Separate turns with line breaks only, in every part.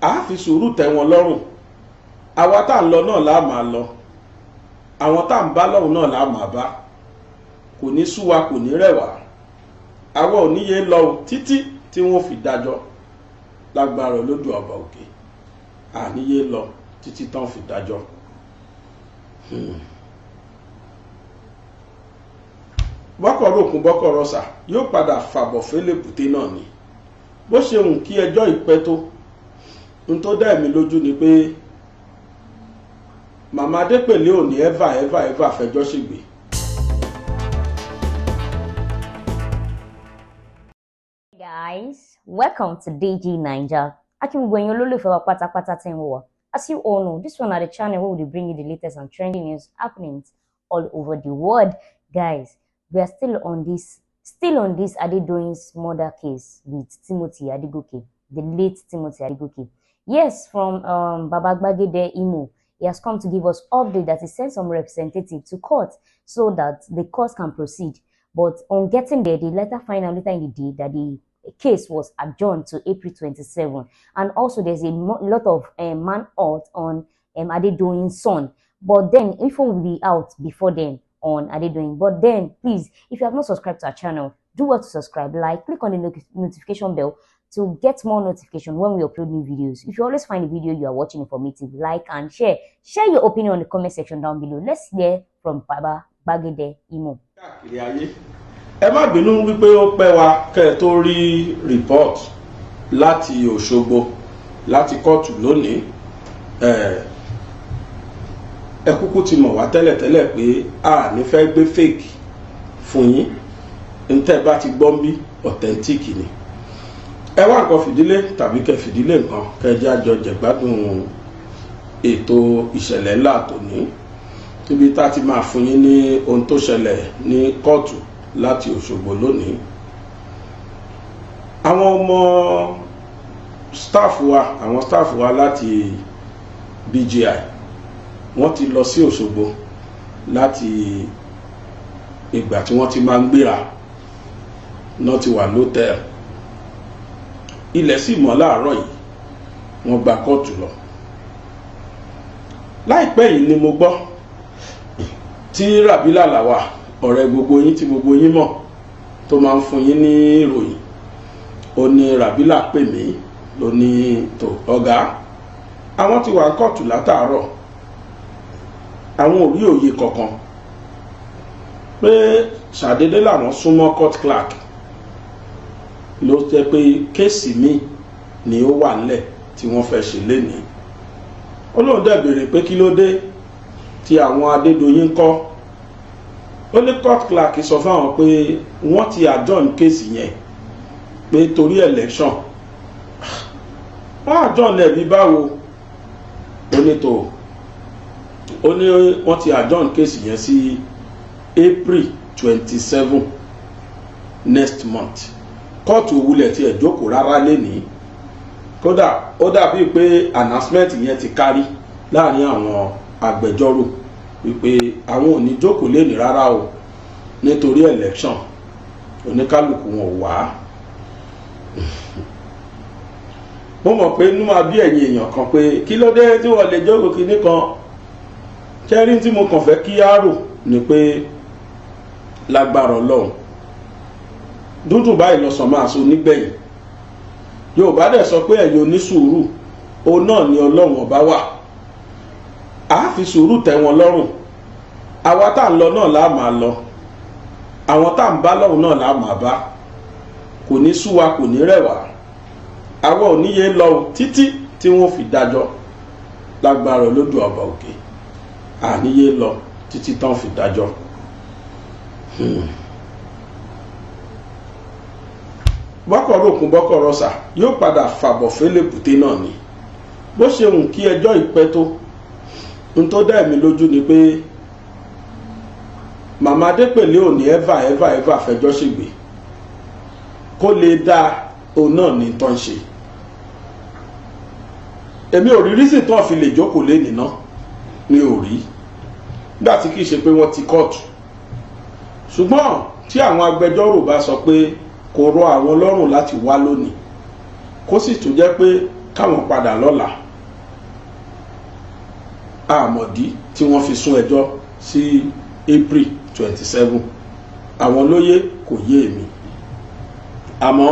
a fi sùúrù tẹ́ wọn lọ́rùn. Àwa tá ń lọ náà la máa lọ, àwọn tá ń bá lọ́hùn náà la máa bá. Kò ní sú wa, kò ní rẹ̀ wá. Àwa ò níye lọ títí tí wọ́n fi dájọ́ lágbára Olódùn ọba òkè. Àníyé lọ títí tán fi dájọ́. Bọ́kọ̀rọ̀ òkun bọ́kọ̀rọ̀ sà yóò padà fàbọ̀ fẹ́lẹ̀ bùté náà ni. Bó ṣe hùn kí ẹjọ́ ìpẹ́ tó, n tó dá èmi lójú ni pé màmá Adépèlé ò ní ever fẹjọ́ ṣègbè.
Guys, welcome to DIGINAIJA. Akíngbogbo olólùfẹ́ wa pátápátá tẹ́ ń wò wá. As you all know, this one at the channel where we bring you the latest and trending news happenings all over the world. Guys, we are still on this Adedoke's murder case with Timothy Adegoke, the late Timothy Adegoke. Yes, from Baba Gbagede Imo. He has come to give us update that he sent some representative to court so that the cause can proceed. But on getting there, the letter found out later in the day that the case was adjourned to April 27. And also there's a lot of manhunt on Adedoke's son. But then, if we will be out before then on Adedoke. But then, please, if you have not subscribed to our channel, do well to subscribe, like, click on the notification bell to get more notification when we upload new videos. If you always find the video you are watching informative, like and share. Share your opinion in the comment section down below. Let's hear from Baba Gbagede Imo.
Ẹ má bínú wípé ó pẹ́ wa kẹ́ ẹ tó rí report láti Òṣogbo láti kóòtù lónìí. Ẹ kúkú ti mọ̀ wá tẹ́lẹ̀tẹ́lẹ̀ pé a ní fẹ́ gbé fake fún yín. Ntẹ́ bá ti gbọ́ bí authentic ni. Ẹ wá nǹkan fìdílé tàbí kẹ́ fìdílé nǹkan kẹ́ jẹ́ àjọ jẹ̀gbádùn ètò ìṣẹ̀lẹ̀ ńlá tòní. Níbi tá ti máa fún yín ní ohun tó ṣẹlẹ̀ ní kóòtù láti Òṣogbo lónìí. Àwọn ọmọ staff wa láti BGI wọ́n ti lọ sí Òṣogbo láti ìgbà tí wọ́n ti máa ń gbéra náà ti wà lótẹ́ẹ̀lì. Ilẹ̀ sì mọ́ láàárọ̀ yìí wọ́n gba kóòtù lọ. Láìpẹ́ yìí ni mo gbọ́ tí Rabila Lawal, ọ̀rẹ́ gbogbo yín tí gbogbo yín mọ̀ tó máa ń fún yín ní ìròyìn, ó ní Rabila pè mí ló ní tó ọ̀gá àwọn ti wà kóòtù látàárọ̀, àwọn ò rí òye kankan pé ṣàdédé làwọn súnmọ́ court clerk ló jẹ́ pé kéèsì mi ni ó wà nílẹ̀ tí wọ́n fẹ́ ṣe lénìí. Ó lóun dẹ̀ béèrè pé kí ló dé tí àwọn Adédoyin ń kọ́. Ó ní court clerk sọ fáwọn pé wọ́n ti adjourn kéèsì yẹn pé torí election. Wọ́n adjourn lẹ́bi báwo? Ó ní wọ́n ti adjourn kéèsì yẹn sí April 27 next month. Kóòtù òwúlẹ̀ tí ẹ̀ jókòó rárá lénìí. Kódà ó dàbí pé announcement yẹn ti kárí láàrin àwọn agbẹjọ́rò wípé àwọn ò ní jókòó lénìí rárá o nítorí election. Oníkálùkù wọn ò wá. Mo mọ̀ pé inú máa bí ẹ̀yin èèyàn kan pé kí ló dé tí wọ́n lè jókòó kinní kan. Kẹ́rí tí mo kàn fẹ́ kí á rò ni pé lágbára Ọlọ́run dúdú báyìí lọ́sàn máa so nígbẹ̀yìn. Yorùbá dẹ̀ sọ pé ẹ̀yin onísùúrù òun náà ni Ọlọ́run ọba wà. A fi sùúrù tẹ́ wọn lọ́rùn. Àwa tá ń lọ náà la máa lọ, àwọn tá ń bá lọ́hùn náà la máa bá. Kò ní sú wa, kò ní rẹ̀ wá. Àwa ò níye lọ títí tí wọ́n fi dájọ́ lágbára Olódùn ọba òkè. Àníyé lọ títí tán fi dájọ́. Bọ́kọ̀rọ̀ òkun bọ́kọ̀rọ̀ sà yóò padà fàbọ̀ fẹ́lẹ̀ bùté náà ni. Bó ṣe hùn kí ẹjọ́ ìpẹ́ tó, n tó dá èmi lójú ni pé màmá Adépèlé ò ní ever fẹjọ́ ṣègbè. Kó lè dá òun náà ní tán ṣe. Èmi ò rí rísì tán fi lè jókòó lénìí náà, mi ò rí. Nígbà tí kìí ṣe pé wọ́n ti kóòtù. Ṣùgbọ́n tí àwọn agbẹjọ́rò bá sọ pé kò rọ àwọn lọ́rùn láti wá lónìí, kó sì tún jẹ́ pé káwọn padà lọ́la àmọ̀dí tí wọ́n fi sún ẹjọ́ sí April 27 àwọn lóye kò yé èmi àmọ́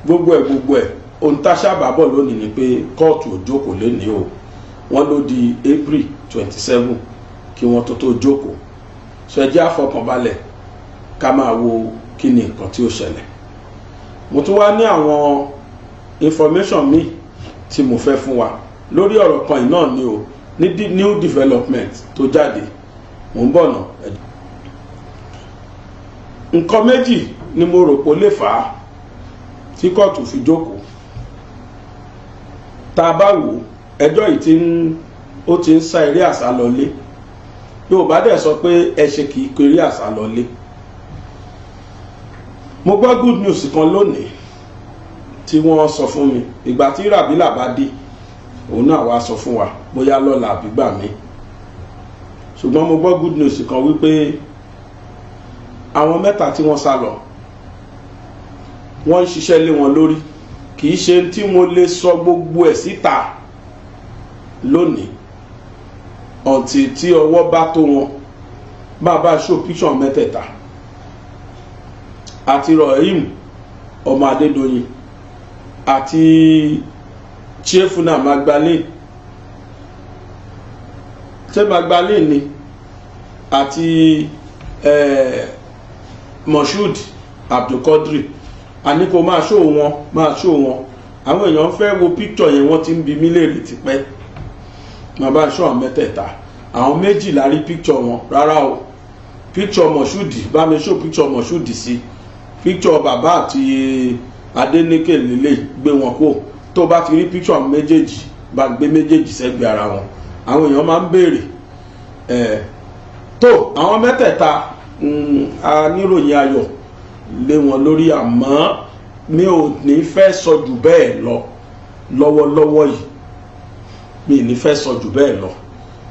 gbogbo ẹ̀ ohun tá sábàbọ̀ lónìí ni pé kóòtù ò jókòó lénìí o wọ́n ló di April 27 kí wọ́n tó jókòó so ẹ jẹ́ àfọkànbalẹ̀ ká máa wo kí ni nǹkan tí ó ṣẹlẹ̀. Mo tún wá ní àwọn information míì tí mo fẹ́ fún wa lórí ọ̀rọ̀ kan yìí náà ni o ní new development tó jáde mo ń bọ̀ nà. Nǹkan méjì ni mo rò pé ó lè fà á tí kóòtù fi jókòó. Tá a bá wò ẹjọ́ yìí ó ti ń sá eré àsá lọlé. Yorùbá dẹ̀ sọ pé ẹṣin kì í kéré àsá lọlé. Mo gbọ́ good news kan lónìí tí wọ́n sọ fún mi ìgbà tí Rabila bá dé òun náà wá sọ fún wa bóyá lọ́la àbígbà mi ṣùgbọ́n mo gbọ́ good news kan wípé àwọn mẹ́ta tí wọ́n sá lọ wọ́n ń ṣiṣẹ́ lé wọn lórí kì í ṣe tí mo lè sọ gbogbo ẹ̀ síta lónìí ọ̀tí tí ọwọ́ bá tó wọn bá show picture mẹ́tẹ̀ẹ̀ta àti Rahim ọmọ Adédoyin àti Chiefuna Magdalene ṣé Magdalene ni àti Moshood Abdulkadri àní kò máa show wọn àwọn èèyàn fẹ́ wo picture yẹn wọ́n ti ń bi mí léèrè tipẹ́ máa bá show àwọn mẹ́tẹ̀ẹ̀ta àwọn méjìlá rí picture wọn rárá o picture Moshood bá mi show picture Moshood sí picture bàbá àti Adenike lélẹ̀ gbé wọn kó tó bá ti rí picture méjèèjì bá gbé méjèèjì sẹ́gbẹ̀ẹ́ ara wọn àwọn èèyàn máa ń béèrè tó àwọn mẹ́tẹ̀ẹ̀ta oníròyìn ayọ̀ lé wọn lórí àmọ́ mi ò ní fẹ́ sọ jù bẹ́ẹ̀ lọ lọ́wọ́lọ́wọ́ yìí mi ní fẹ́ sọ jù bẹ́ẹ̀ lọ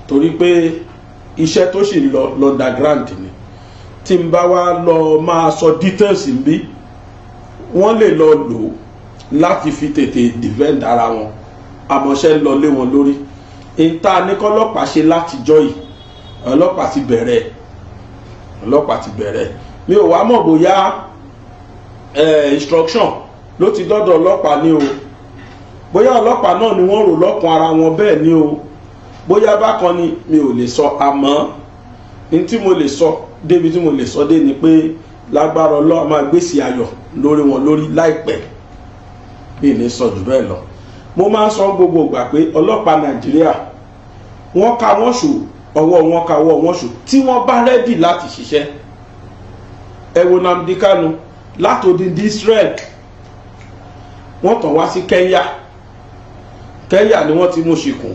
torí pé iṣẹ́ tó sì lọ underground ni tí n bá wá lọ máa sọ details bí wọ́n lè lọ lò láti fi tètè defend ara wọn àmọ́ṣẹ́ lọ lé wọn lórí ìta ní kọ́lọ́pàá ṣe látijọ́ yìí ọlọ́pàá ti bẹ̀rẹ̀ mi ò wá mọ̀ bóyá instruction ló ti dọ́dọ̀ ọlọ́pàá ní o bóyá ọlọ́pàá náà ni wọ́n rò lọ́kàn ara wọn bẹ́ẹ̀ ní o bóyá bákan ni mi ò lè sọ àmọ́ ní tí mo lè sọ débi tí mo lè sọ dé ni pé lágbára Ọlọ́run máa gbèsè ayọ̀ lórí wọn lórí láìpẹ́ bí ní sọ jù bẹ́ẹ̀ lọ. Mo máa ń sọ gbogbo ìgbà pé ọlọ́pàá Nàìjíríà wọ́n ka wọ́n ṣù ọwọ́ wọn ka ọwọ́ wọn ṣù tí wọ́n bá rẹ́dì láti ṣiṣẹ́. Ẹ wo Nnamdi Kanu látòdìdí Israel wọ́n tàn wá sí Kenya ni wọ́n ti mú ṣìkùn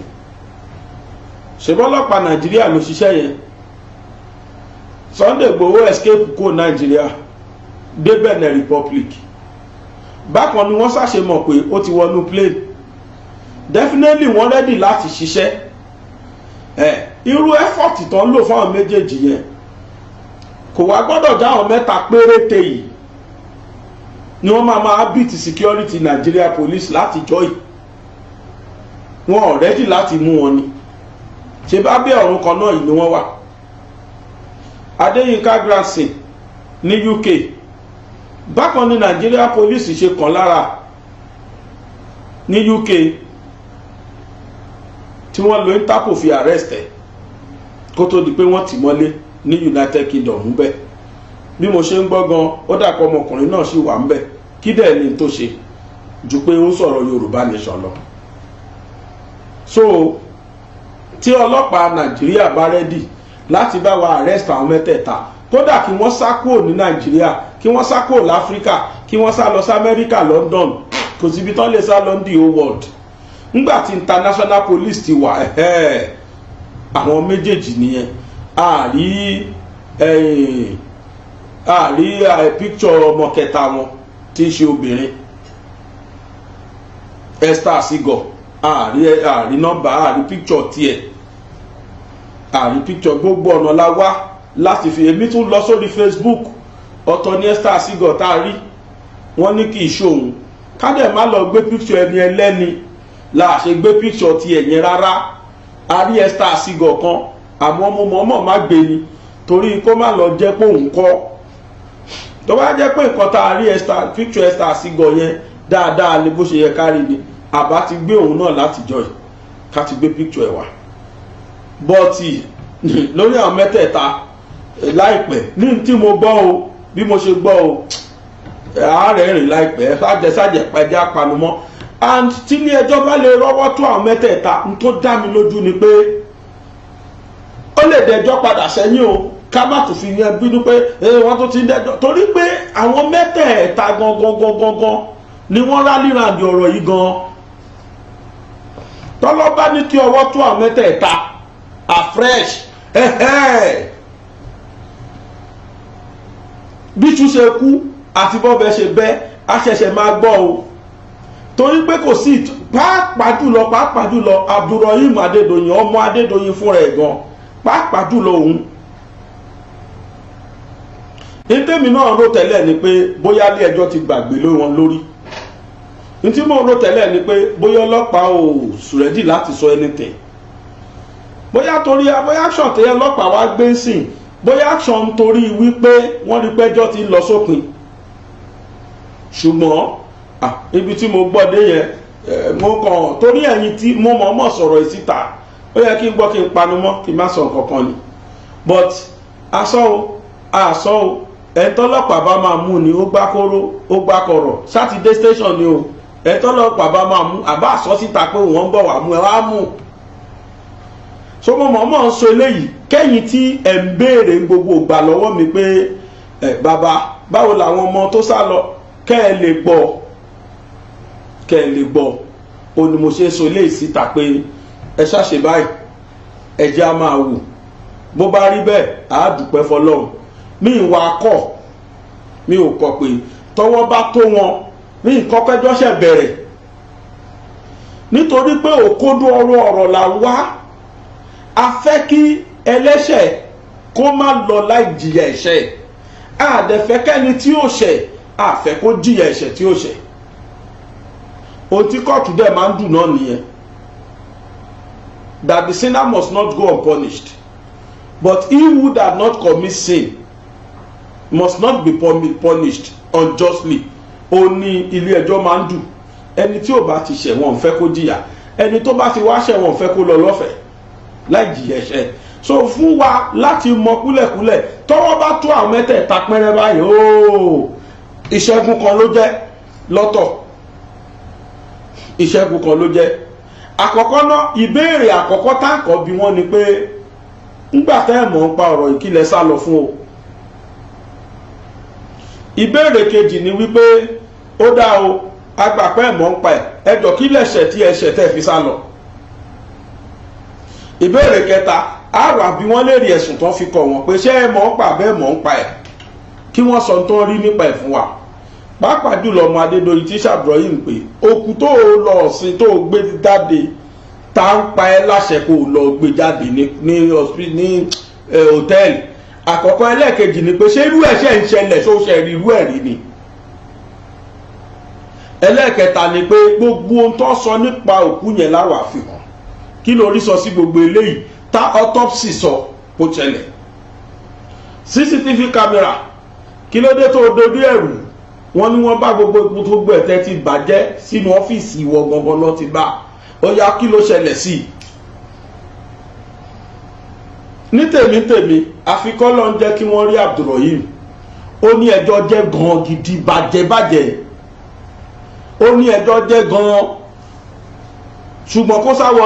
ṣèbọ́ ọlọ́pàá Nàìjíríà ló ṣiṣẹ́ yẹn. Sunday Igboho escape kó Nàìjíríà dé Benin Republic bákan ni wọ́n ṣàṣe mọ̀ pé ó ti wọnú plane definitely wọ́n ready láti ṣiṣẹ́ irú effort tó ń lò fún àwọn méjèèjì yẹn kò wá gbọ́dọ̀ já àwọn mẹ́ta péréte yìí ni wọ́n máa beat security Nigeria police láti joy wọn ready láti mú wọn ni ṣe bá bí ọ̀run kan náà yìí ni wọ́n wà. Adéyínká Grandson ní UK bákan ní Nigeria police ṣe kàn lára ní UK tí wọ́n lo Interpol fi arrest ẹ̀ kó tó di pé wọ́n tì mọ́lé ní United Kingdom ń bẹ̀ bí mo ṣe ń gbọ́ gan ó dàpọ̀ ọmọkùnrin náà sì wà ń bẹ̀ kí dẹ̀ ni tó ṣe ju pé ó ń sọ̀rọ̀ Yorùbá nation lọ. So tí ọlọ́pàá Nàìjíríà bá rẹ́dì láti bá wa arrest àwọn mẹ́tẹ̀ẹ̀ta kódà kí wọ́n sá kúrò ní Nàìjíríà kí wọ́n sá kúrò láfíríkà kí wọ́n sá lọ sí Amẹ́ríkà London kò síbi tán lè sá lọ ní the whole world nígbà tí international police ti wà àwọn méjèèjì nìyẹn àrí picture ọmọ kẹta wọn tí í ṣe obìnrin Esther Asigo àrí nọ́mbà àrí picture tiẹ̀ àrí picture gbogbo ọ̀nà la wá láti fi èmi tún lọ sórí Facebook ọ̀tọ̀ ní Esther Asigo tá a rí wọ́n ní kì í ṣòun ká dẹ̀ má lọ gbé picture ẹni ẹlẹ́ni la ṣe gbé picture ti ẹ̀yẹn rárá. A rí Esther Asigọ̀ kan àmọ́ mo mọ̀ọ́mọ̀ má gbé ni torí kó má lọ jẹ́ pé òun kọ́. Tó bá jẹ́ pé nǹkan tá a rí picture Esther Asigọ̀ yẹn dáadáa ni bó ṣe yẹ ká rí ni àbá ti gbé òun náà látijọ́ yìí ká ti gbé picture ẹ̀ wá. Bọ́ọ̀tì lórí àwọn mẹ́tẹ̀ẹ̀ta láìpẹ́ ní tí mo gbọ́ o bí mo ṣe gbọ́ o ààrẹ rìn láìpẹ́ sájẹsájẹ pẹ̀jẹ́ apanumọ́ and tí ilé ẹjọ́ bá lè rọ́wọ́ tó àwọn mẹ́tẹ̀ẹ̀ta n tó dá mi lójú ni pé ó lè dẹjọ́ padà sẹ́yìn o ká má tún fi yẹn bínú pé wọ́n tó ti ń dẹjọ́ torí pé àwọn mẹ́tẹ̀ẹ̀ta gangan ni wọ́n rálí ràǹdì ọ̀rọ̀ yìí gan tọ́lọ́ bá ní kí ọwọ́ tó àwọn mẹ́tẹ̀ẹ̀ta afresh bíṣu ṣe kú àti bọ́bẹ̀ ṣe bẹ́ a ṣẹ̀ṣẹ̀ máa gbọ́ o torí pé kò sí pàápàá jùlọ Abdulrahim Adédoyin ọmọ Adédoyin fúnra ẹ̀ gan pàápàá jùlọ òun ìtẹ́mi náà rò tẹ́lẹ̀ ni pé bóyá ilé ẹjọ́ ti gbàgbé lé wọn lórí ní tí mo rò tẹ́lẹ̀ ni pé bóyá ọlọ́pàá ò sùrẹ́dì láti sọ anything bóyá torí bóyá action tẹ́yẹ ọlọ́pàá wá gbé sìn bóyá action torí wípé wọ́n rí pẹ́jọ́ ti lọ sópin ṣùgbọ́n ibi tí mo gbọ́ dé yẹn mo kàn torí ẹ̀yin tí mo mọ̀ sọ̀rọ̀ ìsíta ó yẹ kí n gbọ́ kí n panu mọ́ kí n má sọ nǹkan kan ni but àsọ o ẹ̀ńtọ́lọ́pàá bá máa mú ni ó gbá kóró ó gbá kọ̀rọ̀ sátidé station ni o ẹ̀ńtọ́lọ́pàá bá máa mú àbá àsọ síta pé wọ́n ń bọ̀ wá mú ẹ wá mú so mo mọ̀ ń sọ eléyìí kẹ́yìn tí ẹ̀ ń béèrè gbogbo ìgbà lọ́wọ́ mi pé bàbá báwo làwọn ọmọ tó sá lọ kẹ́ ẹ lè gbọ́ o ni mo ṣe sọ eléyìí síta pé ẹ ṣàṣe báyìí ẹ jẹ́ á máa wò bó bá rí bẹ́ẹ̀ á dúpẹ́ fọlọ́run mi ò kọ̀ pé tọ́wọ́ bá tó wọn ní nǹkan pẹ́jọ́ ṣẹ̀ bẹ̀rẹ̀ nítorí pé òkodo ọ̀rọ̀ là wá a fẹ́ kí ẹlẹ́ṣẹ̀ kó má lọ láì jìyà ẹ̀ṣẹ̀ àdẹ̀fẹ́kẹ́ni tí ó ṣẹ̀ àfẹ́ kó jìyà ẹ̀ṣẹ̀ tí ó ṣẹ̀ ohun tí kóòtù dẹ̀ máa ń dùn náà nìyẹn that the sinner must not go unpunished but he who does not commit sin must not be punished unjustly ó ní ilé ẹjọ́ máa ń dùn ẹni tí ò bá ti ṣẹ̀ wọ́n fẹ́ kó jìyà ẹni tó bá ti wá ṣẹ̀ wọ́n fẹ́ kó lọ lọ́fẹ̀ẹ́ láì jìyà ẹ̀ṣẹ̀ so fún wa láti mọ kúlẹ̀kúlẹ̀ tọ́wọ́ bá tó àwọn mẹ́tẹ̀ẹ̀ta pẹ́rẹ́ báyìí ooo ìṣẹ́gun kan ló jẹ́ lọ́tọ̀ ìṣẹ́gun kan ló jẹ́ àkọ́kọ́ náà ìbéèrè àkọ́kọ́ táǹkọ́ bí wọ́n ni pé ńgbà tẹ́ ẹ̀ mọ̀ ń pa ọ̀rọ̀ ìkílẹ̀ sá lọ fún o ìbéèrè kejì ni wípé ó dá o agbàpẹ́ ẹ̀ mọ̀ ń pa ẹjọ́ kí lẹ̀ṣẹ̀ tí ẹ̀ṣẹ̀ tẹ́ fi sá lọ ìbéèrè kẹta àrà bí wọ́n lè rí ẹ̀sùn tán fi kọ̀ wọ́n pé ṣé ẹ mọ̀ ń pa bẹ́ẹ̀ mọ̀ ń pa ẹ̀ kí wọ́n sọ tó rí nípa ẹ̀ fún wa pàápàá jùlọ ọmọ Adédoyin tí Ibrahim pé òkú tó lọ sí tó gbé jáde tá ń pa ẹ́ láṣẹ kó lọ gbé jáde ní hòtẹ́ẹ̀lì àkọ́kọ́ ẹlẹ́ẹ̀kejì ni pé ṣé irú ẹ̀ṣẹ̀ ń ṣẹlẹ̀ ṣó ṣe rí irú ẹ̀ rí ni ẹlẹ́ẹ̀kẹta ni pé gbogbo ohun tó sọ nípa òkú yẹn láwà àfihàn kí lórí sọ sí gbogbo eléyìí tá autopsy sọ kó ṣẹlẹ̀ CCTV camera kí ló dé tó dojú ẹ̀rù wọ́n ní wọ́n bá gbogbo ẹ̀tẹ́ ti bàjẹ́ sínú ọ́fíìsì ìwọ gangan lọ ti bá ó yá kí ló ṣẹlẹ̀ sí ní tèmi àfikọ́ ló ń jẹ́ kí wọ́n rí Abdulrahim ó ní ẹjọ́ jẹ́ gan gidi bàjẹ́ ó ní ẹjọ́ jẹ́ gan ṣùgbọ́n kó sáwọ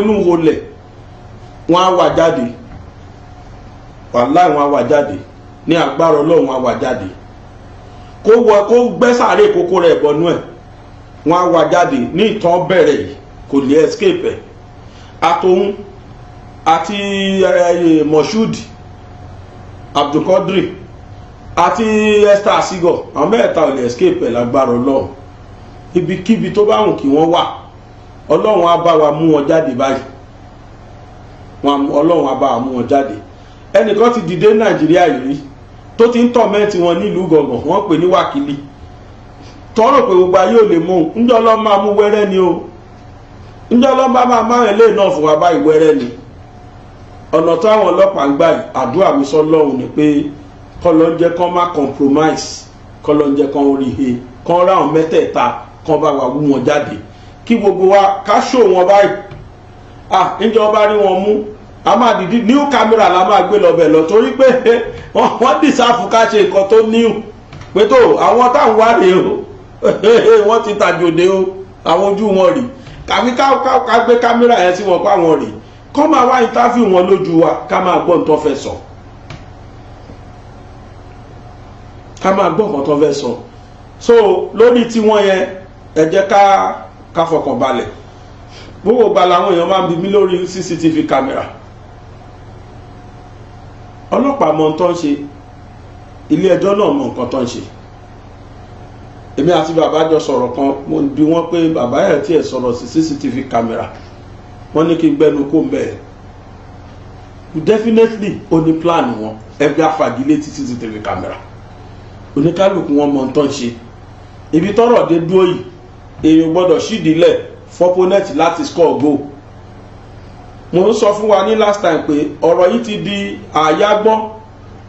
inú holẹ̀ wọ́n á wà jáde wàláì wọ́n á wà jáde ní agbára Ọlọ́run á wà jáde kó gbẹ́sàárè kókó rẹ̀ bọnú ẹ̀ wọ́n á wà jáde ní ìtàn bẹ̀rẹ̀ yìí kò lè escape ẹ̀ àtòun àti Moshood Abdulkadir àti Esther Asigọ̀ àwọn mẹ́ta ò lè escape ẹ̀ lágbára Ọlọ́run ibikíbi tó bá wùn kí wọ́n wà Ọlọ́run á bá wa mú wọn jáde báyìí Ọlọ́run á bá wa mú wọn jáde ẹnìkan ti dìde Nàìjíríà yìí tó ti ń tọ̀mẹ́ǹtì wọn nílùú gọ̀ngàn wọ́n pè ní wákìlì tọ́rọ̀ pé gbogbo ayé ò lè mú un ńjọ́ lọ́ máa mú wẹ́rẹ́ ni o ńjọ́ lọ́ máa máa eléyìí náà fún wa báyìí wẹ́rẹ́ ni. ọ̀nà táwọn ọlọ́pàá ń gbà àdúrà mi sọ́lọ́run ni pé kọ́lọ́ ń jẹ́ kán má compromise, kọ́lọ́ ń jẹ́ kán orí he kán ráhùn mẹ́tẹ̀ẹ̀ta kán bá wa wú wọn jáde kí gbogbo wa ká ṣó wọn báyìí. níjọba rí wọn mú a máa dìdí new camera la máa gbé lọ bẹ̀ lọ torí pé wọ́n dìsáàfù ká ṣe nǹkan tó new pé tó àwọn táwọn wá rèé o wọ́n ti tàjòdè o àwọn ojú wọn rì kàbí ká gbé kámẹ́rà yẹn sí wọn kó àwọn rì kọ́ máa wá ìntàfíù wọn lójú wa ká máa gbọ́ nǹkan fẹ́ sọ so lórí tí wọ́n yẹn ẹ jẹ́ ká fọkàn balẹ̀ gbogbo gbà làwọn èèyàn máa ń bi mí lórí CCTV camera ọlọ́pàá mọ nǹkan ṣe ilé ẹjọ́ náà mọ nǹkan tó ń ṣe èmi àti bàbá jọ sọ̀rọ̀ kan mo bi wọ́n pé bàbá ẹ̀ tí ẹ̀ sọ̀rọ̀ sí CCTV camera wọ́n ní kí n gbẹ́nu kó ń bẹ̀ definitely ó ní plan wọn ẹgbẹ́ àfagilé ti CCTV camera oníkálùkù wọn mọ nǹkan ṣe ibi tọ́rọ̀ dé dúró yìí èèyàn gbọ́dọ̀ ṣídìílẹ̀ fọ́pọ́nẹ́tì láti score goal. mo ń sọ fún wa ní last time pé ọ̀rọ̀ yìí ti di àyágbọ́n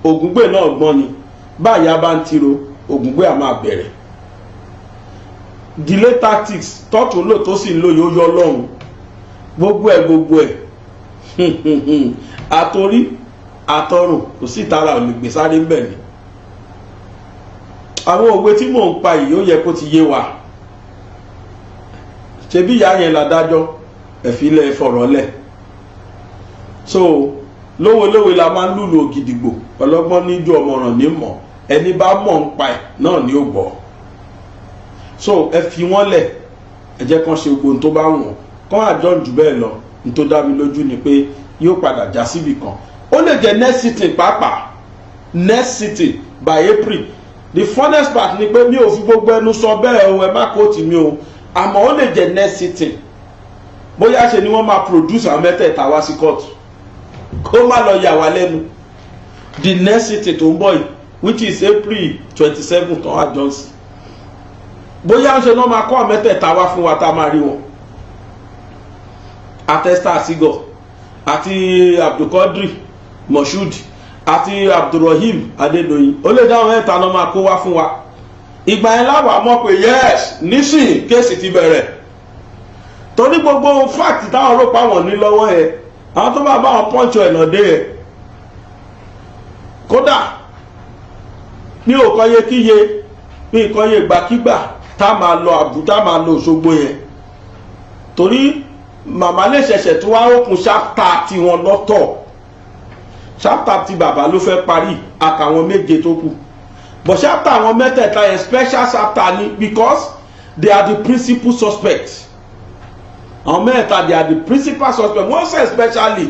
ògúngbè náà gbọ́n ni báyà bá ń tiro ògúngbè á máa bẹ̀rẹ̀ delay tactics tọ́tún lò tó sì ń lò yóò yọ lọ́hùn gbogbo ẹ̀ àtorí àtọrùn kò sí ìtara ò lè gbé sáré ń bẹ̀ ni àwọn òwe tí mò ń pa yìí ó yẹ kó ti yé wa ṣebí ìyá yẹn ládájọ́ ẹ̀fílẹ̀ fọ̀rọ̀lẹ̀ so lówelówe la máa ń lùlù ògìdìgbò ọlọ́gbọ́n níjó ọmọràn ní mọ̀ ẹni bá mọ̀ ń pa ẹ̀ náà ni ó gbọ́ so ẹ fi wọ́n lẹ̀ ẹ jẹ́ kán ṣe gbogbo tó bá wọ̀n kán àjọ jù bẹ́ẹ̀ lọ ní tó dá mi lójú ni pé yóò padà já síbì kan ó lè jẹ́ next sitting pàápàá next sitting by April the funnest part ni pé mi ò fi gbogbo ẹnu sọ bẹ́ẹ̀ o ẹ má kóòtù mi o àmọ́ ó lè jẹ́ next sitting bóyá ṣe ni wọ́n máa produce àwọn mẹ́tẹ̀ẹ̀ta wá sí court kó má lọ yà wá lẹ́nu the next sitting tó ń bọ̀ yìí which is April 27 tán àjọsí bóyá ṣe ni wọ́n máa kọ́ àwọn mẹ́tẹ̀ẹ̀ta wá fún wa tá a máa rí wọn atesta asigọ àti Abdulkadir Moshood àti Abdulrahim Adedoyin ó lè dáhùn ẹ̀ta náà máa kó wá fún wa ìgbà yẹn láwàá mọ̀ pé yes nísìn kéèsì ti bẹ̀rẹ̀ torí gbogbo fact táwọn rò pa wọ́n ní lọ́wọ́ ẹ̀ àwọn tó bá bá wọn pọ́ǹchù ẹ̀nà dé ẹ̀ kódà ní òkọ́yé kíye ní ìkọ́yé gbàkígbà tá máa lọ Àbújá máa lọ Òṣogbo yẹn torí màmá lè ṣẹ̀ṣẹ̀ tó wá òkun ṣáptà tí wọn lọ́tọ̀ ṣáptà tí bàbá ló fẹ́ parí àtàwọn méje tó kù but ṣáptà àwọn mẹ́tẹ̀ẹ̀ta yẹn special ṣáptà ni because they are the principal suspects àwọn mẹ́ta they are the principal suspects wọ́n ṣe especially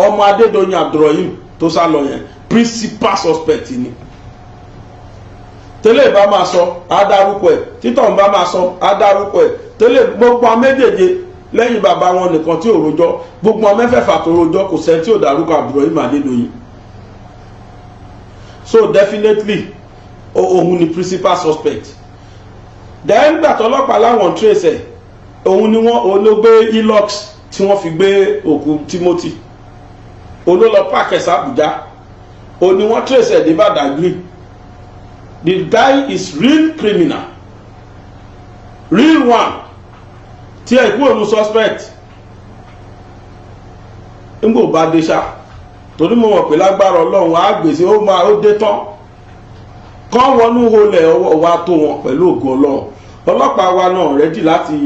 ọmọ Adédoyin Abdulrahim tó sá lọ yẹn principal suspect ni tẹ́lẹ̀ bá máa sọ adárúkọ ẹ̀ títọ̀ ń bá máa sọ adárúkọ ẹ̀ tẹ́lẹ̀ gbogbo méjèèje lẹ́yìn bàbá wọn nìkan tí ò rojọ́ gbogbo mẹ́fẹ̀ẹ̀fà tó rojọ́ kò sẹ́ni tí ò dárúkọ Abdulrahim Adédoyin so definitely òun ni principal suspect then gbà tọ́lọ́pàá láwọn trace ẹ̀ òun ni wọ́n olóògbé elox tí wọ́n fi gbé òkú Timothy olólọ pàkẹ́ sàbújá òun ni wọ́n trace ẹ̀ dé Badagry the guy is real criminal real one tí ẹ̀ kú òun suspect ńgbò bá dé ṣá torí mo mọ̀ pé lágbára Ọlọ́run á gbèsè ó máa ó dé tán kán wọnú holẹ̀ ọwọ́ wa tó wọn pẹ̀lú ògo Ọlọ́run ọlọ́pàá wa náà rẹ́dì láti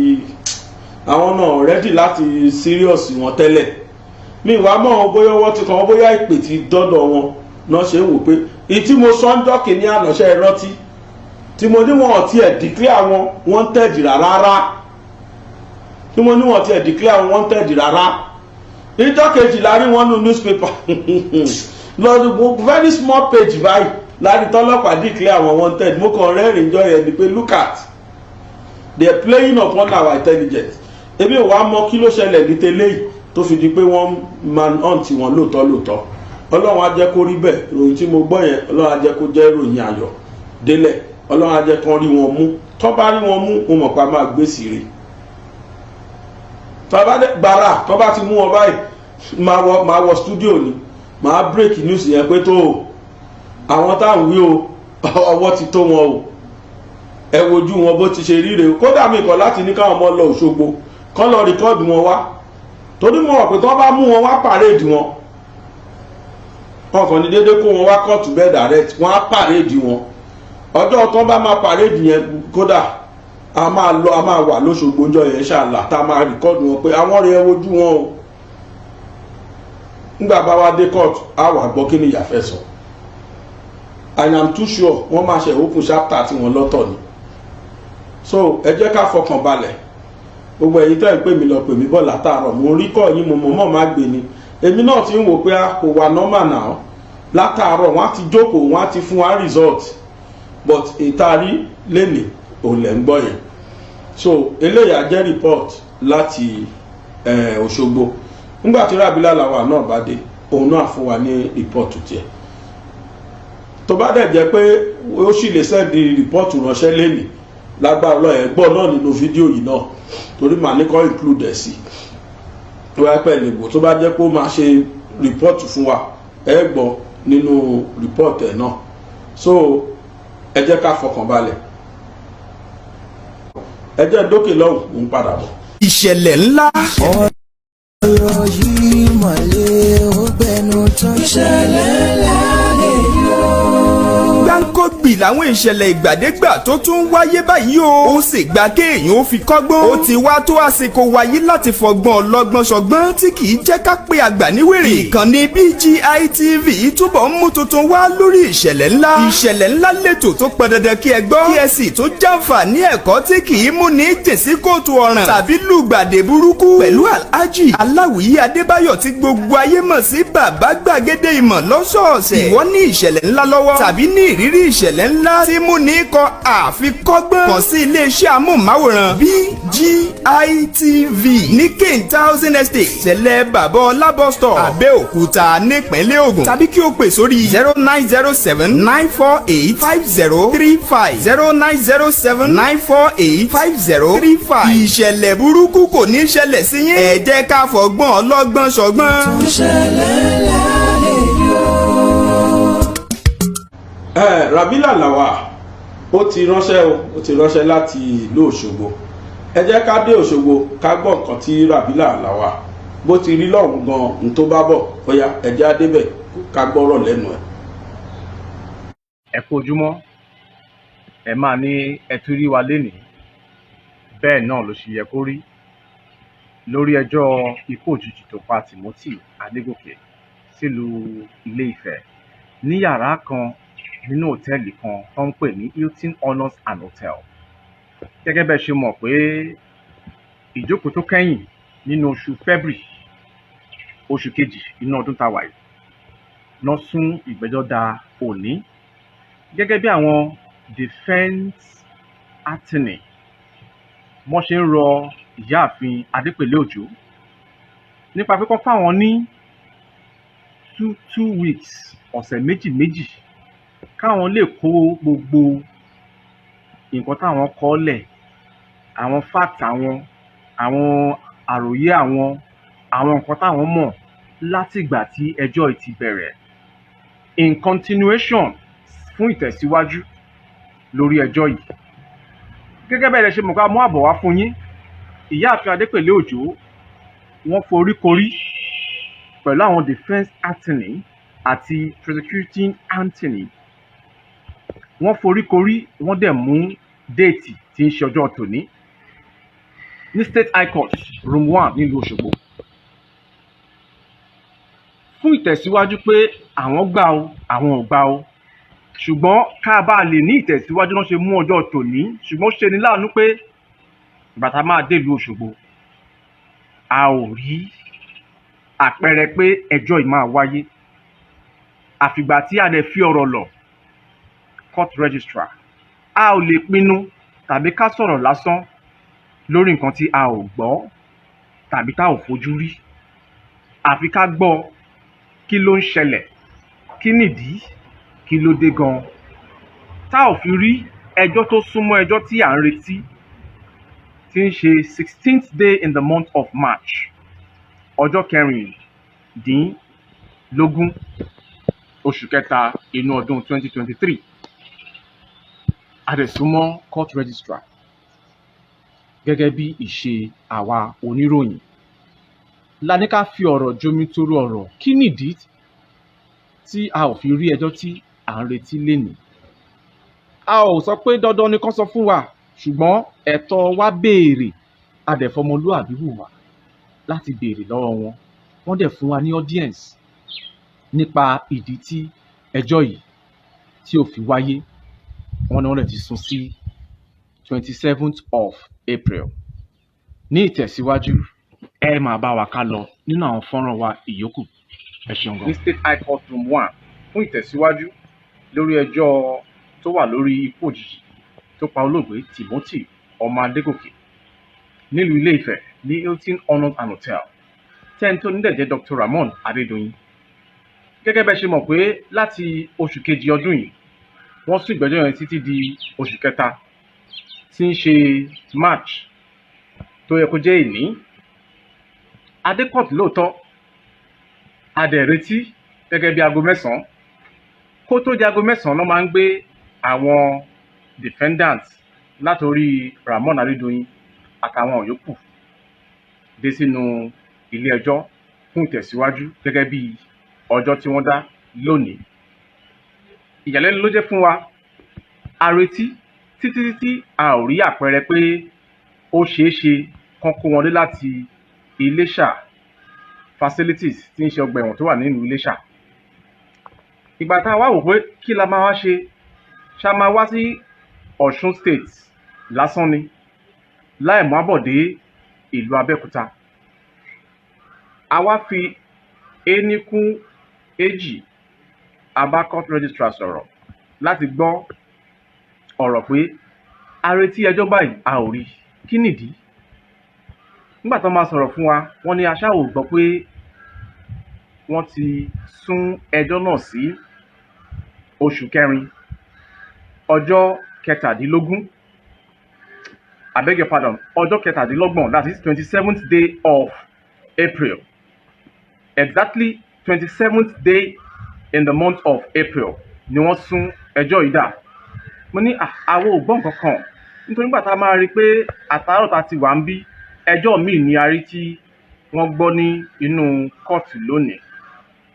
àwọn náà rẹ́dì láti serious wọn tẹ́lẹ̀ mi wá mọ̀ bóyá ọwọ́ ti kàn bóyá ìpè ti dọ́dọ̀ wọn náà ṣe wò pé ìtí mo sọ́njọ́ kìíní ànàṣẹ́ rántí tí mo ní wọn ọ̀tí ẹ̀ declare wọn wanted rárá tí mo ní wọn ọ̀tí ẹ̀ declare wọn wanted rárá ìjọ́ kejì la rí wọn nínú newspaper lọ́dún very small page báyìí láti tọ́lọ́pàá declare wọn wanted mo kàn rẹ́rìn jọ yẹn ni pé look at they are playing upon our intelligence ebi ò wá mọ kí ló ṣẹlẹ̀ ní tẹ́lẹ̀ yìí tó fi di pé wọ́n man hunt wọn lóòótọ́ Ọlọ́run á jẹ́ kó rí bẹ́ẹ̀ ìròyìn tí mo gbọ́ yẹn Ọlọ́run á jẹ́ kó jẹ́ ìròyìn ayọ̀ délẹ̀ ọlọ́run á jẹ́ kán rí wọn mú. Tó bá rí wọn mú mo mọ̀ pé a máa gbé sí rí. Tó bá gbàrà tó bá ti mú wọn báyìí máa wọ studio ni máa break news yẹn pé tó o àwọn táwọn wí o ọwọ́ ti tó wọn o ẹ wojú wọn bó ti ṣe ríre o. Kódà mi kọ̀ láti ní káwọn ọmọ lọ Òṣogbo kán lọ rìkọ́ọ̀dù wọn wá torí mo mọ̀ pé tó bá mú wọn wá pàréèdì wọn kàn ní déédéé kó wọn wá kóòtù bẹ́ẹ̀ direct wọn á pàréèdì wọn. Ọjọ́ tó bá máa pàréèdì yẹn kódà a máa wà lóṣogbo ọjọ́ yẹn ṣàlà tá a máa rìkọ́ọ̀dù wọn pé àwọn rẹ̀ wojú wọn o. Nígbà bá wá dé kóòtù á wà gbọ́ kí ni ìyá fẹ́ sọ. I am too sure wọ́n máa ṣe open chapter tí wọ́n lọ́tọ̀ ni. So ẹ jẹ́ ká fọkàn balẹ̀ gbogbo ẹ̀yin tẹ́ ń pè mí lọ pè mí bọ̀ látàárọ̀ mo rí kọ́ yín mo mọ̀ má gbé ni èmi náà ti ń wò pé kò wà normal now látàárọ̀ wọ́n á ti jókòó wọ́n á ti fún wa result but ìtaari lẹ́nìí òun lẹ̀ ń gbọ́ yẹn. So eléyà jẹ́ report láti Òṣogbo nígbà tí Rábílà Làwà náà bá dé òun náà fún wa ní report tiẹ̀ tó bá dẹ̀ jẹ́ pé ó sì lè sẹ́ndì report ránṣẹ́ lẹ́nìí lágbára lọ́yẹ̀ gbọ́ náà nínú fídíò yìí náà torí màá ní kọ́ include ẹ̀ sí tó bá pẹ́ lèbò tó bá jẹ́ pé ó máa ṣe report fún wa ẹ gbọ́ nínú report ẹ̀ náà. So ẹ jẹ́ ká fọkàn balẹ̀ ẹ jẹ́ dókè lọ́hùn ń padà bọ̀.
Ìṣẹ̀lẹ̀ ńlá.
Ọ̀rọ̀ yìí mọ̀lẹ́ ó gbẹnu tán. Ìṣẹ̀lẹ̀ ńlá lè yọ.
Gbáǹkọ́gbì làwọn ìṣẹ̀lẹ̀ ìgbàdégbà tó tún wáyé báyìí o. Ó sì gba kéèyàn ó fi kọ́gbọ́n. Ó ti wá tó àsìkò wáyé láti fọgbọ́n ọlọ́gbọ́n ṣọgbọ́n tí kì í jẹ́ ká pé àgbà níwèrè. Ìkànnì BGI TV túbọ̀ ń mú tuntun wá lórí ìṣẹ̀lẹ̀ ńlá. Ìṣẹ̀lẹ̀ ńlá lètò tó pọn dandan kí ẹ gbọ́. Kí ẹ sì tó jàǹfààní ẹ̀kọ́ tí kì í mú ní jèsí kóòtù ọ̀ràn tàbí lùgbàdé burúkú. Pẹ̀lú Alhaji Aláwìyí Adébáyọ̀ tí gbogbo ayé mọ̀ sí bàbá gbàgede ìmọ̀ lọ́sọ̀ọ̀sẹ̀. Ìwọ ní ìṣẹ̀lẹ̀ ńlá lọ́wọ́ tàbí ní ìrírí ìṣẹ̀lẹ̀ ńlá tí mú ní kọ àfikọ́gbọ́n. Kàn sí iléeṣẹ́ amóhùnmáwòrán BGI TV ní King Thousand Estate ṣẹlẹ̀ bàbá Ọlábọ́stọ̀ Abẹ́òkúta nípínlẹ̀ Ògùn tàbí kí o pè sórí 0907-948-5035 0907-948-5035. Ìṣẹ̀lẹ̀ burúkú kò ní ṣẹlẹ̀ sí yín. Ẹ jẹ́ ká fọgbọ́n ọlọ́gbọ́n ṣọgbọ́n.
Rábílà Làwà ó ti ránṣẹ́ láti ìlú Òṣogbo. Ẹ jẹ́ ká dé Òṣogbo ká gbọ́ nǹkan tí Rábílà Làwà bó ti rí lọ́hùn gan n tó bá bọ̀ bóyá ẹ jẹ́ á débẹ̀ ká gbọ́rọ̀ lẹ́nu ẹ̀.
Ẹ kú ojúmọ́ ẹ máa ní ẹ tún rí wa lénìí bẹ́ẹ̀ náà ló ṣe yẹ kó rí lórí ẹjọ́ ikú òjijì tó pa Timothy Adegoke sílùú Ilé Ifẹ̀ ní yàrá kan nínú hòtẹ́ẹ̀lì kan tó ń pè ní Hilton Honors and Hotel. Gẹ́gẹ́ bẹ́ẹ̀ ṣe mọ̀ pé ìjókòó tó kẹ́yìn nínú oṣù February oṣù kejì inú ọdún tá a wà yìí lọ sún ìgbẹ́jọ́ da òní gẹ́gẹ́ bí àwọn defence attorney wọ́n ṣe ń rọ ìyáàfin Adépèlé Òjó nípa pé kán fáwọn ní two weeks ọ̀sẹ̀ méjì káwọn lè kó gbogbo nǹkan táwọn kọ lẹ̀ àwọn fact àwọn àròyé àwọn nǹkan táwọn mọ̀ látìgbà tí ẹjọ́ yìí ti bẹ̀rẹ̀ in continuation fún ìtẹ̀síwájú lórí ẹjọ́ yìí. Gẹ́gẹ́ bẹ́ẹ̀ lẹ ṣe mọ̀ ká mú àbọ̀ wá fún yín ìyáàfin Adépèlé Òjó wọ́n foríkorí pẹ̀lú àwọn defence attorney àti prosecuting attorney wọ́n foríkorí wọ́n dẹ̀ mú déètì tí ń ṣe ọjọ́ tòní ní State High Court room 1 nílùú Òṣogbo fún ìtẹ̀síwájú pé àwọn gbà o àwọn ò gbà o ṣùgbọ́n ká bá lè ní ìtẹ̀síwájú náà ṣe mú ọjọ́ tòní ṣùgbọ́n ṣe ni láàánú pé ìgbà tá máa dé ìlú Òṣogbo a ò rí àpẹẹrẹ pé ẹjọ́ yìí máa wáyé àfìgbà tí a lè fi ọ̀rọ̀ lọ court registrar a ò lè pinnu tàbí ká sọ̀rọ̀ lásán lórí nǹkan tí a ò gbọ́ tàbí tá ò fojú rí àfi ká gbọ́ kí ló ń ṣẹlẹ̀ kí nìdí kí ló dé gan tá ò fi rí ẹjọ́ tó súnmọ́ ẹjọ́ tí à ń retí tí ń ṣe 16th day in the month of March, ọjọ́ kẹrìndínlógún oṣù kẹta inú ọdún 2023. Adẹ̀súnmọ́ court registrar gẹ́gẹ́ bí ìṣe àwa oníròyìn. La ní ká fi ọ̀rọ̀ jomitoro ọ̀rọ̀, kí nìdí tí a ò fi rí ẹjọ́ tí à ń retí lénìí. A ò sọ pé dandan ni kán sọ fún wa, ṣùgbọ́n ẹ̀tọ́ wa béèrè, adẹ̀fọmọlúàbí wù wá láti béèrè lọ́wọ́ wọn. Wọ́n dẹ̀ fún wa ní audience nípa ìdí tí ẹjọ́ yìí tí ò fi wáyé. Wọ́n ní wọ́n dẹ̀ ti sún sí 27th of April. Ní ìtẹ̀síwájú, ẹ máa bá wa ká lọ nínú àwọn fọ́nrán wa ìyókù. Ẹ ṣeun gan. Ní State High Court Room 1 fún ìtẹ̀síwájú lórí ẹjọ́ tó wà lórí ikú òjijì tó pa olóògbé Timothy ọmọ Adegoke nílùú Ilé-Ifẹ̀ ní Hilton Honors and Hotel. Tẹ́ni tó nílẹ̀ jẹ́ Dr. Ramon Adédoyin. Gẹ́gẹ́ bẹ́ẹ̀ ṣe mọ̀ pé láti oṣù kejì ọdún yìí, wọ́n sún ìgbẹ́jọ́ yẹn títí di oṣù kẹta tí ń ṣe March tó yẹ kó jẹ́ ìní. Adékọ̀tù lóòótọ́, adẹ̀retí gẹ́gẹ́ bí aago 9. Kó tó di aago 9 ló máa ń gbé àwọn defendants látòrí Ramon Adédoyin àtàwọn yòókù dé sínú ilé ẹjọ́ fún ìtẹ̀síwájú gẹ́gẹ́ bí ọjọ́ tí wọ́n dá lónìí. Ìyàlẹ́nu ló jẹ́ fún wa, a retí títí a ò rí àpẹẹrẹ pé ó ṣeé ṣe kán kó wọn dé láti Iléṣà facilities tí ń ṣe ọgbà ẹ̀wọ̀n tó wà nínú Iléṣà. Ìgbà tá a wá wò pé kí la máa wá ṣe, ṣá máa wá sí Ọ̀ṣun state lásán ni láì mú àbọ̀dé ìlú Abẹ́òkúta. A wá fi ení kún èjì abá court registrar sọ̀rọ̀ láti gbọ́ ọ̀rọ̀ pé a retí ẹjọ́ báyìí a ò rí, kí nìdí? Nígbà tó máa sọ̀rọ̀ fún wa, wọ́n ní aṣá ò gbọ́ pé wọ́n ti sún ẹjọ́ náà sí oṣù kẹrin ọjọ́ kẹtàdínlógún, I beg your pardon, ọjọ́ kẹtàdínlọ́gbọ̀n, that is 27th day of April. Exactly 27th day in the month of April ni wọ́n sún ẹjọ́ yìí dà. Mo ní àwọn ò gbọ́ nǹkan kan, nítorí nígbà tá a máa rí pé àtàárọ̀ ta ti wà ń bí ẹjọ́ míì ní arí tí wọ́n gbọ́ ní inú kóòtù lónìí.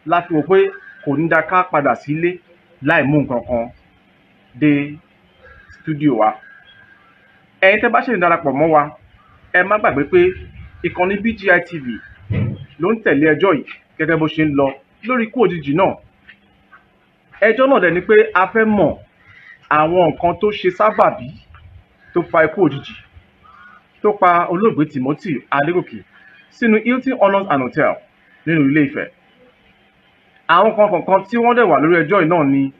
Láti wò pé kò ní dá ká padà sílé láì mú nǹkan kan dé stúdíò wa. Ẹ̀yin tẹ́ bá ṣe ń darapọ̀ mọ́ wa, ẹ má gbàgbé pé ìkànnì BGI TV ló ń tẹ̀lé ẹjọ́ yìí gẹ́gẹ́ bó ṣe ń lọ lórí ikú òjijì náà. Ẹjọ́ náà dẹ̀ ni pé a fẹ́ mọ̀ àwọn nǹkan tó ṣe sábàbí tó fa ikú òjijì tó pa olóògbé Timothy Adegoke sínú Hilton Honors and Hotel nínú Ilé-Ifẹ̀. Àwọn kan kọ̀ọ̀kan tí wọ́n dẹ̀ wà lórí ẹjọ́ yìí náà ni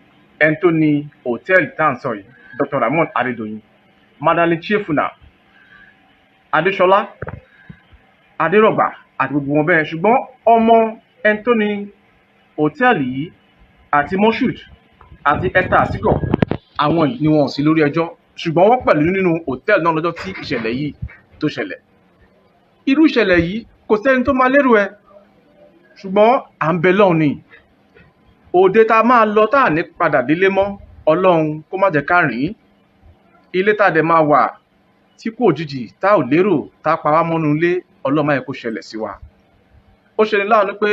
ẹni tó ní hòtẹ́ẹ̀lì tá à ń sọ yìí, Dr. Ramon Adédoyin, Madam Chiefuna, Adéṣọlá, Adérọ̀gbà àti gbogbo wọn bẹ́ẹ̀. Ṣùgbọ́n ọmọ ẹni tó ní hòtẹ́ẹ̀lì yìí àti Moshood àti Esther Asigọ̀, àwọn yìí ni wọn ò sí lórí ẹjọ́, ṣùgbọ́n wọ́n pẹ̀lú nínú hòtẹ́ẹ̀lì náà lọ́jọ́ tí ìṣẹ̀lẹ̀ yìí tó ṣẹlẹ̀. Irú ìṣẹ̀lẹ̀ yìí kò sẹ́ni tó máa lérò ẹ̀, ṣùgbọ́n à ń bẹ lọ́hùn ni. Òde tá a máa lọ tá à ní padà délé mọ́, Ọlọ́run kó má jẹ́ ká rìn. Ilé tá a dẹ̀ máa wà tí kò òjijì tá ò lérò tá a pa wá mọ́nú ilé, Ọlọ́run má yẹ kó ṣẹlẹ̀ sí wa. Ó ṣe ni láàánú pé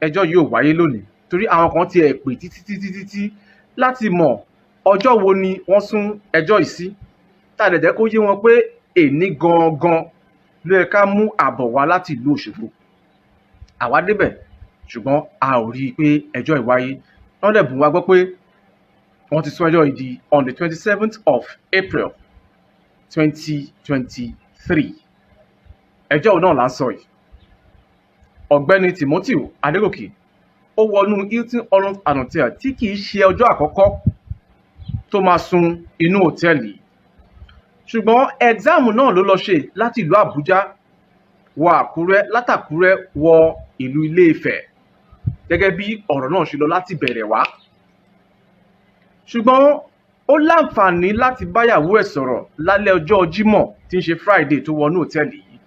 ẹjọ́ yìí ò wáyé lónìí torí àwọn kan ti ẹ̀ pè títí láti mọ̀ ọjọ́ wo ni wọ́n sún ẹjọ́ yìí sí. Tá a dẹ̀ jẹ́ kó yé wọn pé èní gangan ló yẹ ká mú àbọ̀ wá láti ìlú Òṣogbo. Àwa débẹ̀ ṣùgbọ́n a ò rí i pé ẹjọ́ yìí wáyé. Wọ́n dẹ̀ bùn wá gbọ́ pé wọ́n ti sún ẹjọ́ yìí di on the 27th of April 2023. Ẹjọ́ náà là ń sọ yìí. Ọ̀gbẹ́ni Timothy Adegoke ó wọnú Hilton Honors and Hotel tí kìí ṣe ọjọ́ àkọ́kọ́ tó máa sun inú hòtẹ́ẹ̀lì. Ṣùgbọ́n ẹ̀gzáàmù náà ló lọ ṣe láti ìlú Àbújá wọ Àkúrẹ́, látàkúrẹ́ wọ ìlú Ilé-Ifẹ̀ gẹ́gẹ́ bí ọ̀rọ̀ náà ṣe lọ láti bẹ̀rẹ̀ wá. Ṣùgbọ́n ó láǹfààní láti báyàwó ẹ̀ sọ̀rọ̀ lálẹ́ ọjọ́ Jímọ̀ tí ń ṣe Friday tó wọnú hòtẹ́ẹ̀lì yìí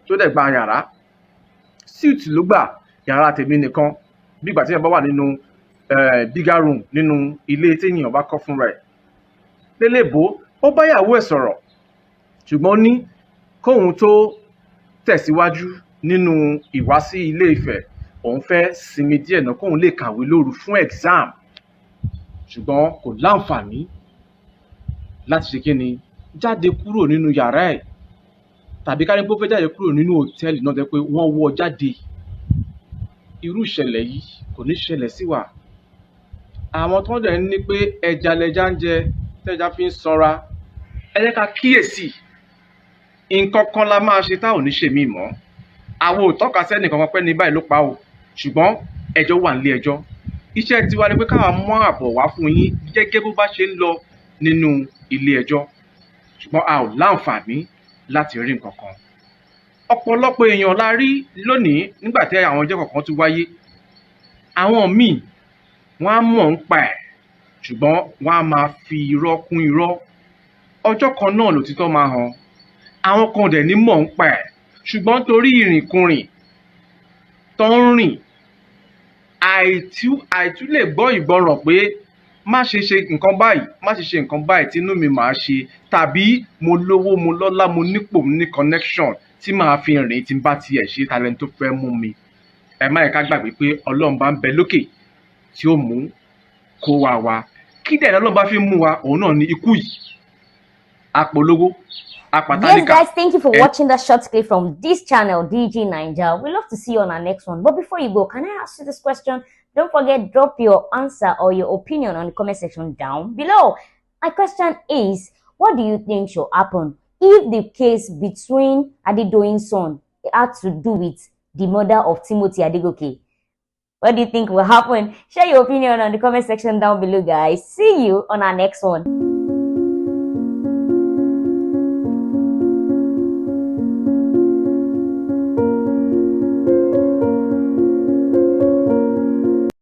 tó dẹ̀ gba yàrá suite ló gbà, yàrá tèmi nìkan, bí ìgbà tí èèyàn bá wà nínú bigger room nínú ilé tí èèyàn bá kọ́ fúnra ẹ̀. lélẹ́bó ó báyàwó ẹ̀ sọ̀rọ̀, ṣùgbọ́n ní kóun tó tẹ̀síwájú nínú ìwásí Ilé Ifẹ̀, òun fẹ́ sinmi díẹ̀ náà kóun lè kàwé lóru fún exam, ṣùgbọ́n kò láǹfààní láti ṣe kí ni jáde kúrò nínú yàrá ẹ̀, tàbí ká ní pé ó fẹ́ jáde kúrò nínú hòtẹ́ẹ̀lì náà jẹ́ pé wọ́n wọ́ jáde. irú ìṣẹ̀lẹ̀ yìí kò ní ṣẹlẹ̀ sí wa. àwọn tó ń dẹ̀ ní pé ẹja lẹja ń jẹ tẹ́ja fi ń sanra, ẹ jẹ́ ká kíyèsí nǹkan kan la máa ṣe tá ò ní ṣe mí mọ́. àwọn ò tọ́ka sẹ́nì kankan pé ní báyìí ló pa o, ṣùgbọ́n ẹjọ́ wà nílé ẹjọ́. iṣẹ́ tiwa ni pé káwa mú àbọ̀ wá fún yín gẹ́gẹ́ bó bá ṣe ń lọ nínú ilé ẹjọ́, ṣùgbọ́n a ò láǹfààní láti rí nǹkan kan. ọ̀pọ̀lọpọ̀ èèyàn la rí lónìí nígbà tí àwọn ẹjọ́ kọ̀ọ̀kan tún wáyé. àwọn míì wọ́n á mọ̀ ń pa ẹ̀, ṣùgbọ́n wọ́n á máa fi irọ́ kún irọ́. ọjọ́ kan náà lòtítọ́ máa hàn. àwọn kan dẹ̀ ní mọ̀ ń pa ẹ̀, ṣùgbọ́n torí ìrìnkúrìn tó ń rìn, àìtú lè gbọ́ ìgbọràn pé má ṣe ṣe nǹkan báyìí, má ṣe ṣe nǹkan báyìí tínú mi máa ṣe, tàbí mo lówó, mo lọ́lá, mo nípò, mo ní connection tí màá fi rìn tí n bá tiẹ̀ ṣe talent tó fẹ́ mú mi. ẹ má yẹ ká gbàgbé pé Ọlọ́run bá ń bẹ lókè tí ó mú kó wa wá. kí dẹ̀ Ọlọ́run bá fi mú wa, òun náà ní ikú yìí. apolówó, apàtàlíkà.
Yes, guys, thank you for watching that short clip from this channel, DIGINAIJA. We love to see you on our next one. But before you go, can I ask you this question? Don't forget, drop your answer or your opinion on the comment section down below. My question is, what do you think should happen if the case between Adedoke's son had to do with the murder of Timothy Adegoke? What do you think will happen? Share your opinion on the comment section down below, guys. See you on our next one.